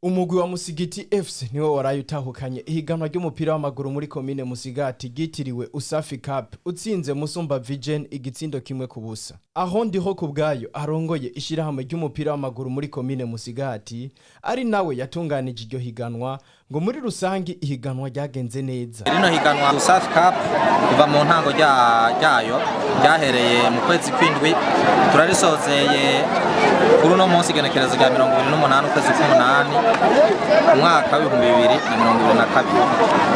Umugwi wa Musigiti FC niwo waraye utahukanye ihiganwa ry'umupira w'amaguru muri Komine Musigati gitiriwe Usafi Cup utsinze Musumba Vision igitsindo kimwe ku busa. Aho ndiho kubgayo arongoye ishirahamwe ry'umupira w'amaguru muri Komine Musigati ari nawe yatunganije iryo higanwa ngo muri rusangi ihiganwa ryagenze neza. Rino higanwa Usafi Cup kuva mu ntango ryayo ryahereye mu kwezi kw'indwi turarisozeye kuri no munsi genekerezo rya 28 ukwezi k'umunani umwaka wa 2022.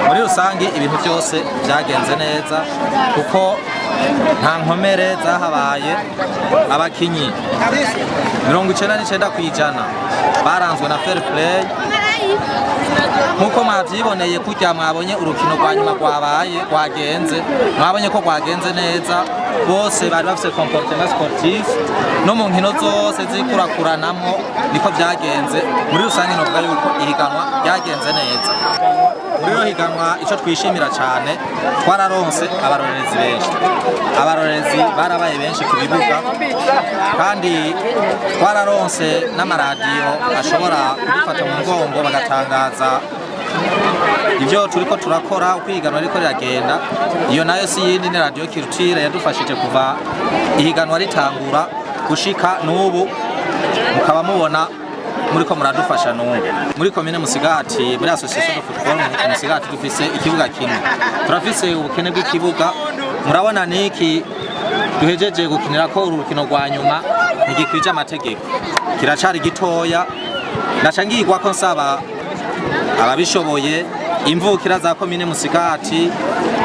Muri rusangi ibintu byose byagenze neza kuko nta nkomere zahabaye, abakinyi 99% baranzwe na fair play nkuko mwavyiboneye kujya mwabonye urukino rwa nyuma rwagenze mwabonye ko rwagenze neza, bose bari bafite comportement sportif no mu nkino zose zikurakuranamo niko byagenze. Muri rusange novuga yuko ihiganwa ryagenze neza. Muri ro higanwa ico twishimira cyane twararonse abarorerezi benshi, abarorerezi barabaye benshi ku bibuga kandi twararonse n'amaradiyo ashobora kubifata mu mugongo bagatangaza ibyo turiko turakora ukwiganwa ariko riragenda. Iyo nayo si yindi ni radio Culture yadufashije kuva ihiganwa ritangura gushika n'ubu mukaba mubona muriko muradufasha n'ubu. Muri Komine Musigati muri Association de Football Musigati dufise ikibuga kimwe, turafise ubukene bw'ikibuga. Murabona niki duhejeje gukinira ko urukino rwa nyuma ntigikwije amategeko, kiracari gitoya. Nacangirwa ko nsaba ababishoboye imvukira za Komine Musigati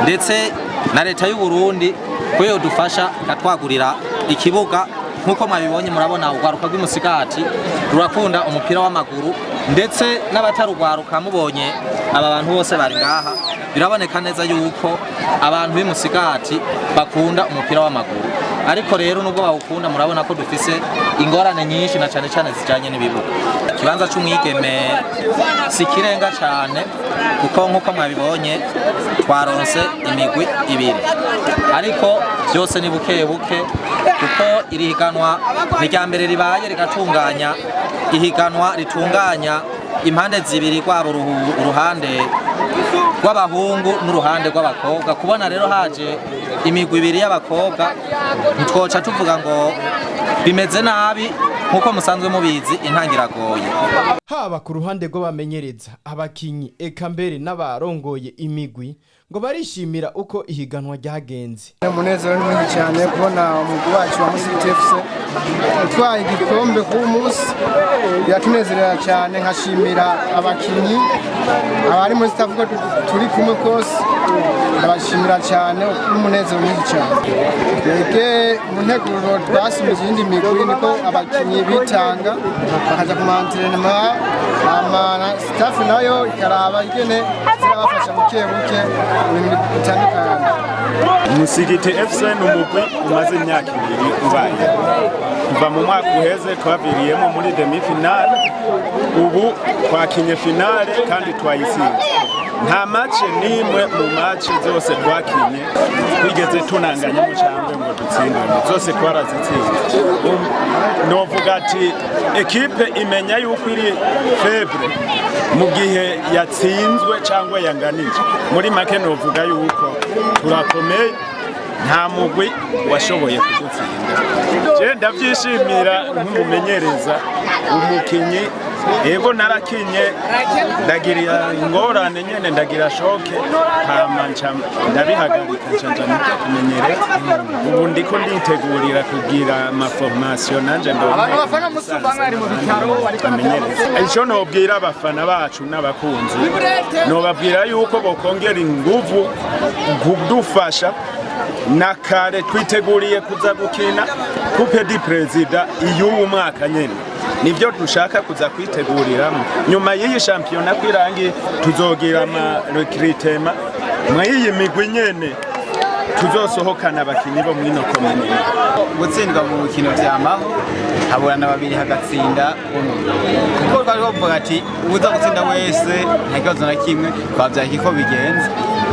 ndetse na leta y'u Burundi ko yo dufasha katwagurira ikibuga. Nkuko mwabibonye murabona ugwaruka rw'Umusigati rurakunda umupira w'amaguru ndetse n'abatarugwaruka mubonye aba bantu bose bari ngaha, biraboneka neza yuko abantu b'Umusigati bakunda umupira w'amaguru. Ariko rero nubwo bawukunda murabona ko dufise ingorane nyinshi na cyane cyane zijanye n'ibibuga. Kibanza c'umwigeme sikirenga cyane kuko nkuko mwabibonye twaronse imigwi ibiri, ariko byose ni buke buke kuko iri higanwa ni rya mbere ribaye rigatunganya ihiganwa ritunganya impande zibiri rwabo uruhande rw'abahungu n'uruhande rw'abakobwa. Kubona rero haje imigwi ibiri y'abakobwa ntitwoca tuvuga ngo bimeze nabi nkuko musanzwe mubizi intangiragoye. Haba ku ruhande rw'abamenyereza, abakinyi eka mbere n'abarongoye imigwi ngo barishimira uko ihiganwa ryagenze. Umunezero ni mwinshi cyane kubona umugwi wacu wa Musigiti FC utwaye igikombe ku munsi, biratunezerera cyane. Nkashimira abakinyi abari muri staff turi kumwe kose, ndabashimira cyane n'umunezero mwinshi cyane. Ege mu nteguro twasubije indi migwi niko abakinyi bitanga bakaja ku entraînement, ama staff nayo ikaraba igene zirabafasha buke buke bitandukanye. Musigiti FC n'umugwi umaze imyaka 2 ubaye kuva mu mwaka uheze twaviriyemo muri demi finale, ubu twakinye finale kandi twayisinze. Nta match nimwe mu match zose twakinye twigeze tunanganya mu cyangwe ngo dutsindane, zose twarazitsinze. Novuga ati equipe imenya yuko iri faible mu gihe yatsinzwe cyangwa yanganije. Muri make novuga yuko turakomeye, nta mugwi washoboye kudutsinda. Je ndavyishimira nk'umumenyereza umukinyi. Ego narakinye ndagira ingorane nyene, ndagira shoke hama ndabihagarika nca kumenyereza. Ubu ndiko nditegurira kugira ama formation nanje abantu bafana Musumba mwari mu bitaro ariko amenyereza. Ico nobwira abafana bacu n'abakunzi, nobabwira yuko bokongera inguvu kudufasha na kare twiteguriye kuza gukina coupe du président iy'uwo mwaka nyene. Nibyo dushaka kuza kwiteguriramo. Nyuma y'iyi championnat kwirangi tuzogira ama recruitment mwayiyi migwi nyene tuzosohokana abakinyi bo mwino komine. Gutsindwa mu bukino vyamaho haburana babiri hagatsinda umwe, kuko bari bavuga ati uza gutsinda wese nta kibazo na kimwe, twavyakiko bigenze.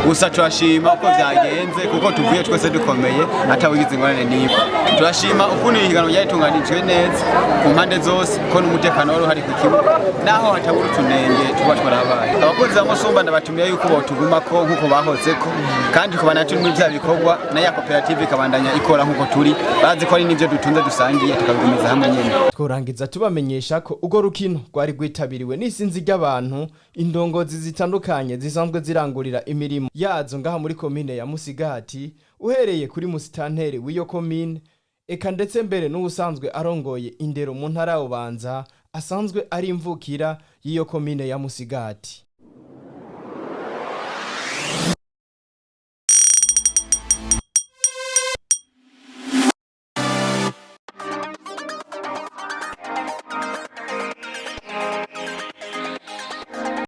gusa turashima uko vyagenze kuko tuvuye twese dukomeye atawigize ingorane niba turashima ukuntu ihiganwa ryatunganijwe neza ku mpande zose ko n'umutekano wari uhari ku kibuga naho hatabura utunenge tuba twarabaye abakunzi ba Musumba ndabatumiye yuko botugumako nkuko bahozeko kandi kubana turi muri vya bikorwa na ya koperative ikabandanya ikora nkuko turi bazi ko ari nivyo dutunze dusangiye tukabigumiza hamwe nyene. Tworangiza tubamenyesha ko ugo rukino rwari rwitabiriwe n'isinzi ry'abantu indongozi zitandukanye zisanzwe zirangurira imirimo yazo ngaha muri komine ya Musigati uhereye kuri musitanteri w'iyo komine eka ndetse mbere n'ubusanzwe arongoye indero mu ntara y'Ubanza asanzwe ari imvukira y'iyo komine ya Musigati.